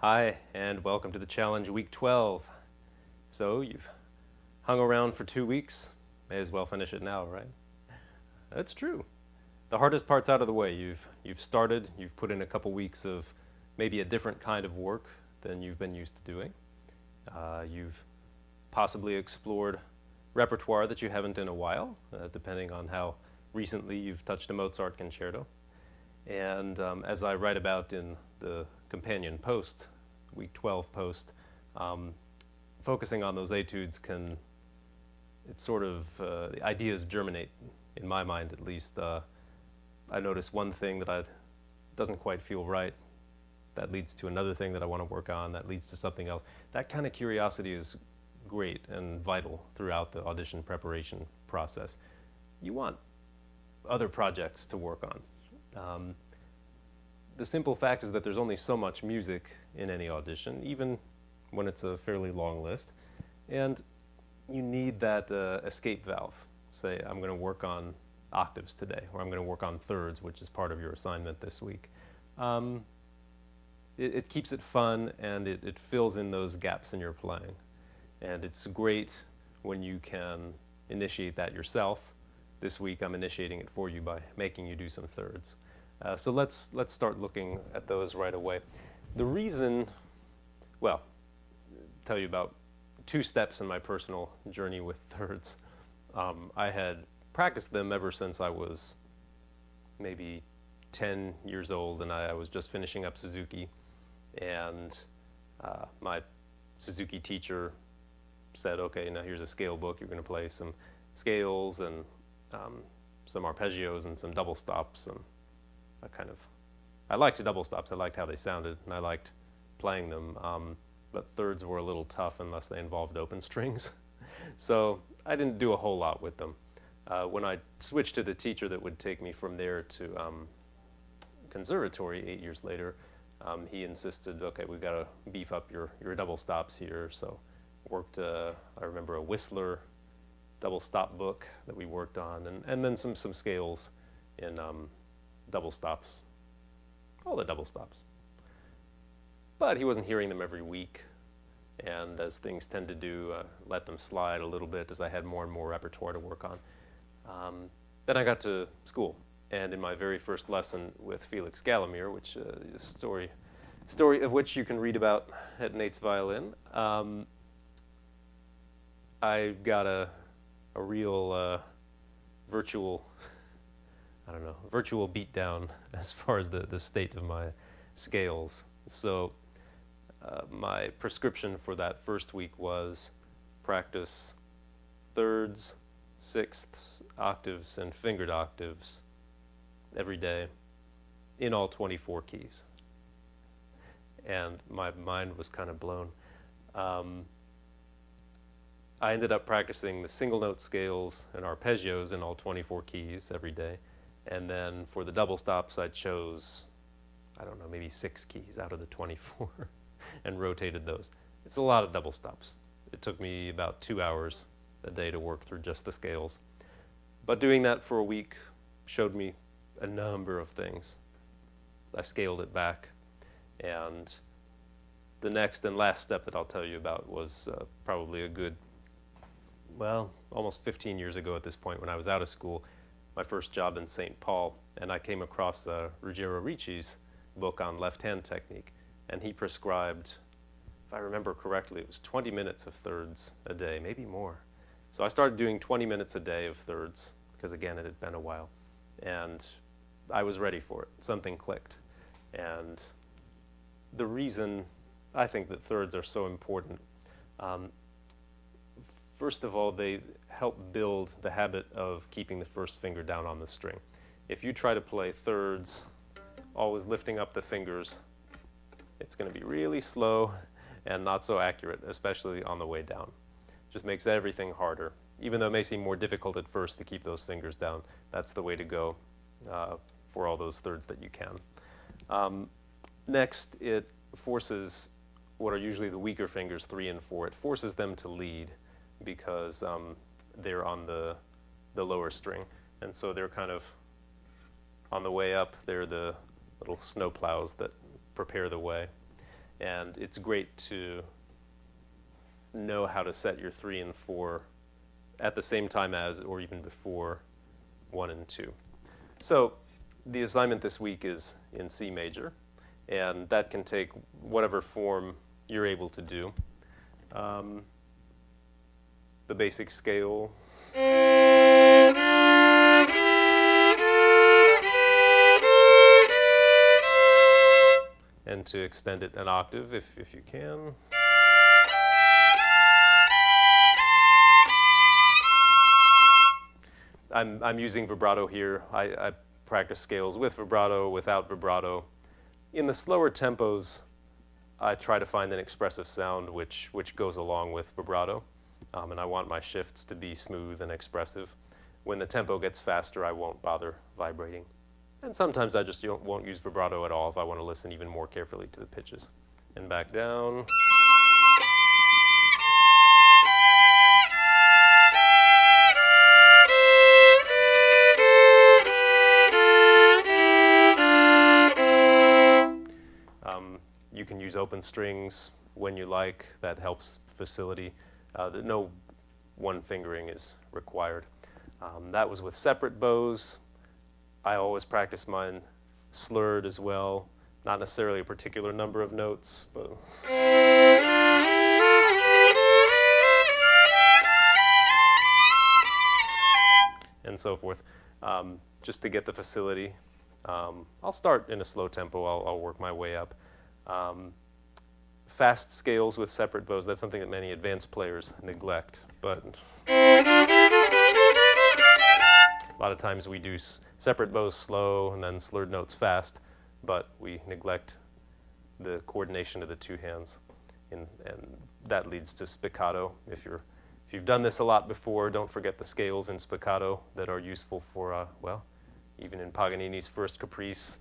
Hi, and welcome to the challenge week 12. So you've hung around for 2 weeks, may as well finish it now, right? That's true. The hardest part's out of the way. You've started, you've put in a couple weeks of maybe a different kind of work than you've been used to doing. You've possibly explored repertoire that you haven't in a while, depending on how recently you've touched a Mozart concerto. And as I write about in the companion post, week 12 post, focusing on those etudes it's sort of, the ideas germinate, in my mind at least. I notice one thing that doesn't quite feel right, that leads to another thing that I want to work on, that leads to something else. That kind of curiosity is great and vital throughout the audition preparation process. You want other projects to work on. The simple fact is that there's only so much music in any audition, even when it's a fairly long list, and you need that escape valve. Say, I'm going to work on octaves today, or I'm going to work on thirds, which is part of your assignment this week. It keeps it fun, and it fills in those gaps in your playing. And it's great when you can initiate that yourself. This week I'm initiating it for you by making you do some thirds. So let's start looking at those right away. The reason, well, tell you about 2 steps in my personal journey with thirds. I had practiced them ever since I was maybe 10 years old, and I was just finishing up Suzuki, and my Suzuki teacher said, okay, now here's a scale book, you're going to play some scales and some arpeggios and some double stops, and I liked double stops. I liked how they sounded, and I liked playing them. But thirds were a little tough unless they involved open strings. So I didn't do a whole lot with them. When I switched to the teacher that would take me from there to conservatory 8 years later, he insisted, okay, we've got to beef up your double stops here. So worked, I remember a Whistler double stop book that we worked on, and then some scales in double stops, all the double stops. But he wasn't hearing them every week, and as things tend to do, let them slide a little bit as I had more and more repertoire to work on. Then I got to school, and in my very first lesson with Felix Gallimere, which is a story of which you can read about at Nate's Violin, I got a real virtual beatdown as far as the state of my scales. So my prescription for that first week was practice thirds, sixths, octaves, and fingered octaves every day in all 24 keys. And my mind was kind of blown. I ended up practicing the single note scales and arpeggios in all 24 keys every day. And then for the double stops, I chose, I don't know, maybe 6 keys out of the 24 and rotated those. It's a lot of double stops. It took me about 2 hours a day to work through just the scales. But doing that for a week showed me a number of things. I scaled it back, and the next and last step that I'll tell you about was probably a good, well, almost 15 years ago at this point, when I was out of school, my first job in St. Paul, and I came across Ruggiero Ricci's book on left-hand technique, and he prescribed, if I remember correctly, it was 20 minutes of thirds a day, maybe more. So I started doing 20 minutes a day of thirds, because again, it had been a while, and I was ready for it. Something clicked. And the reason I think that thirds are so important, first of all, they help build the habit of keeping the first finger down on the string. If you try to play thirds, always lifting up the fingers, it's going to be really slow and not so accurate, especially on the way down. Just makes everything harder. Even though it may seem more difficult at first to keep those fingers down, that's the way to go for all those thirds that you can. Next, it forces what are usually the weaker fingers, 3 and 4, it forces them to lead, because they're on the lower string, and so they're kind of on the way up. They're the little snow plows that prepare the way. and it's great to know how to set your 3 and 4 at the same time as, or even before, 1 and 2. So the assignment this week is in C major, and that can take whatever form you're able to do. The basic scale. And to extend it an octave if you can. I'm using vibrato here. I practice scales with vibrato, without vibrato. In the slower tempos, I try to find an expressive sound which goes along with vibrato. And I want my shifts to be smooth and expressive. When the tempo gets faster, I won't bother vibrating. And sometimes I just won't use vibrato at all if I want to listen even more carefully to the pitches. And back down. You can use open strings when you like. That helps facility. No one fingering is required. That was with separate bows. I always practice mine slurred as well. Not necessarily a particular number of notes, but and so forth, just to get the facility. I'll start in a slow tempo. I'll work my way up. Fast scales with separate bows, that's something that many advanced players neglect, but a lot of times we do separate bows slow and then slurred notes fast, but we neglect the coordination of the two hands, and that leads to spiccato. If you've done this a lot before, don't forget the scales in spiccato that are useful for, well, even in Paganini's First Caprice,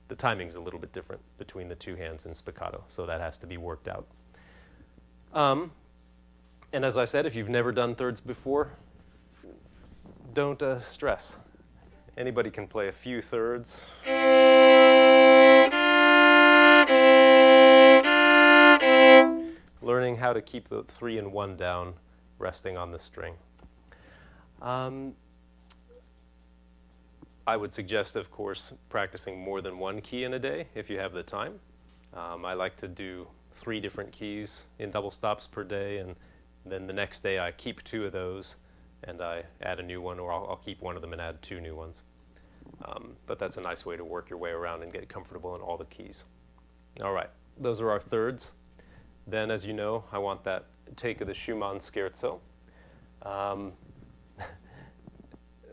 the timing's a little bit different between the two hands in spiccato, so that has to be worked out. And as I said, if you've never done thirds before, don't stress. Anybody can play a few thirds. Learning how to keep the 3 and 1 down, resting on the string. I would suggest, of course, practicing more than one key in a day if you have the time. I like to do 3 different keys in double stops per day, and then the next day I keep 2 of those and I add a new one, or I'll keep one of them and add 2 new ones. But that's a nice way to work your way around and get comfortable in all the keys. All right, those are our thirds. Then, as you know, I want that take of the Schumann scherzo.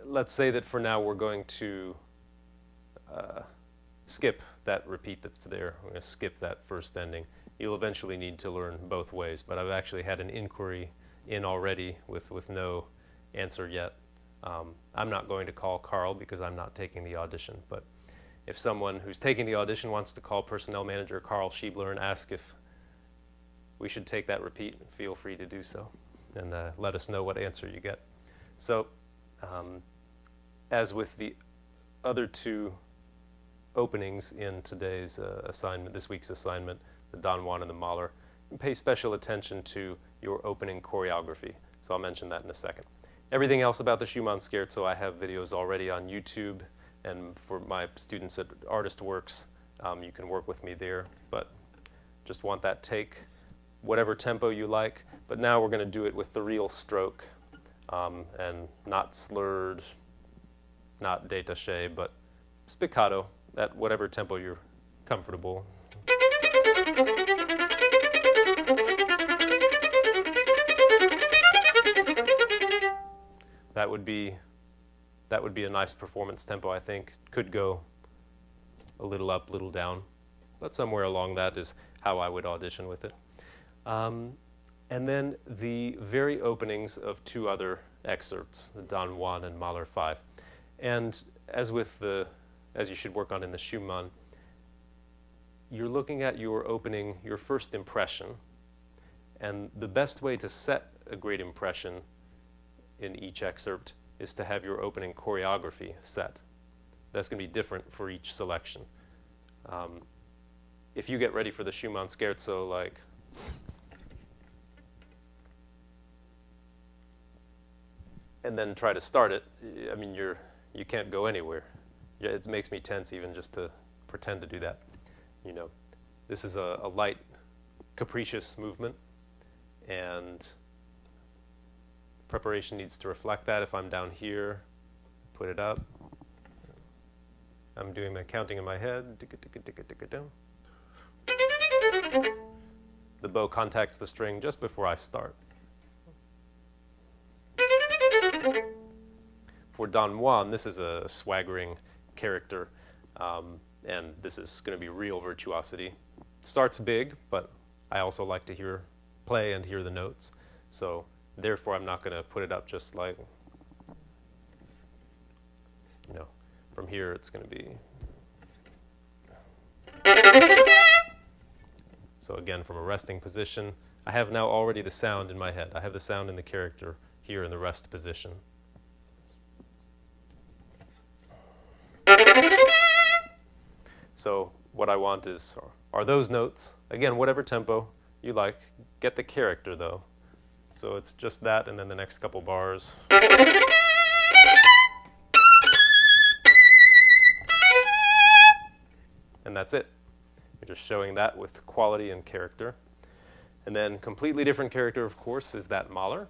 Let's say that for now we're going to skip that repeat that's there. We're going to skip that first ending. You'll eventually need to learn both ways, but I've actually had an inquiry in already with no answer yet. I'm not going to call Carl because I'm not taking the audition, but if someone who's taking the audition wants to call personnel manager Carl Schiebler and ask if we should take that repeat, feel free to do so, and let us know what answer you get. So, as with the other 2 openings in today's assignment, this week's assignment, the Don Juan and the Mahler, pay special attention to your opening choreography. So I'll mention that in a second. Everything else about the Schumann scherzo, I have videos already on YouTube, and for my students at Artist Works, you can work with me there, but just want that take, whatever tempo you like. But now we're going to do it with the real stroke, and not slurred, not détaché, but spiccato at whatever tempo you're comfortable. That would be a nice performance tempo, I think. Could go a little up, little down, but somewhere along that is how I would audition with it. And then the very openings of 2 other excerpts, the Don Juan and Mahler 5. And as you should work on in the Schumann, you're looking at your opening, your first impression, and the best way to set a great impression in each excerpt is to have your opening choreography set. That's going to be different for each selection. If you get ready for the Schumann scherzo, like, and then try to start it, I mean, you can't go anywhere. It makes me tense even just to pretend to do that. You know, this is a light, capricious movement, and preparation needs to reflect that. If I'm down here, put it up. I'm doing my counting in my head. The bow contacts the string just before I start. For Don Juan, this is a swaggering character, and this is going to be real virtuosity. Starts big, but I also like to play and hear the notes, so therefore I'm not going to put it up just like, you know, from here it's going to be. So again, from a resting position, I have now already the sound in my head. I have the sound in the character here in the rest position. So what I want are those notes, again, whatever tempo you like. Get the character though. So it's just that and then the next couple bars. And that's it. You're just showing that with quality and character. And then completely different character, of course, is that Mahler.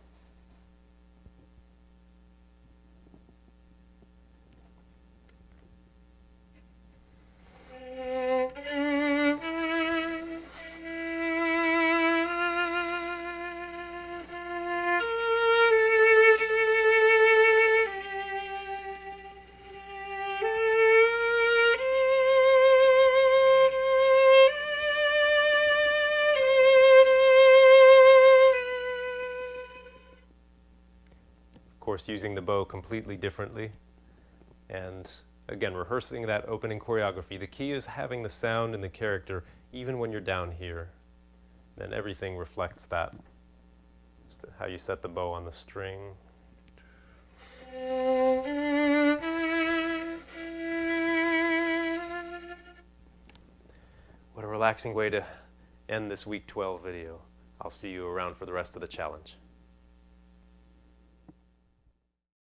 Course, using the bow completely differently, and again rehearsing that opening choreography. The key is having the sound and the character even when you're down here. Then everything reflects that. Just how you set the bow on the string. What a relaxing way to end this week 12 video. I'll see you around for the rest of the challenge.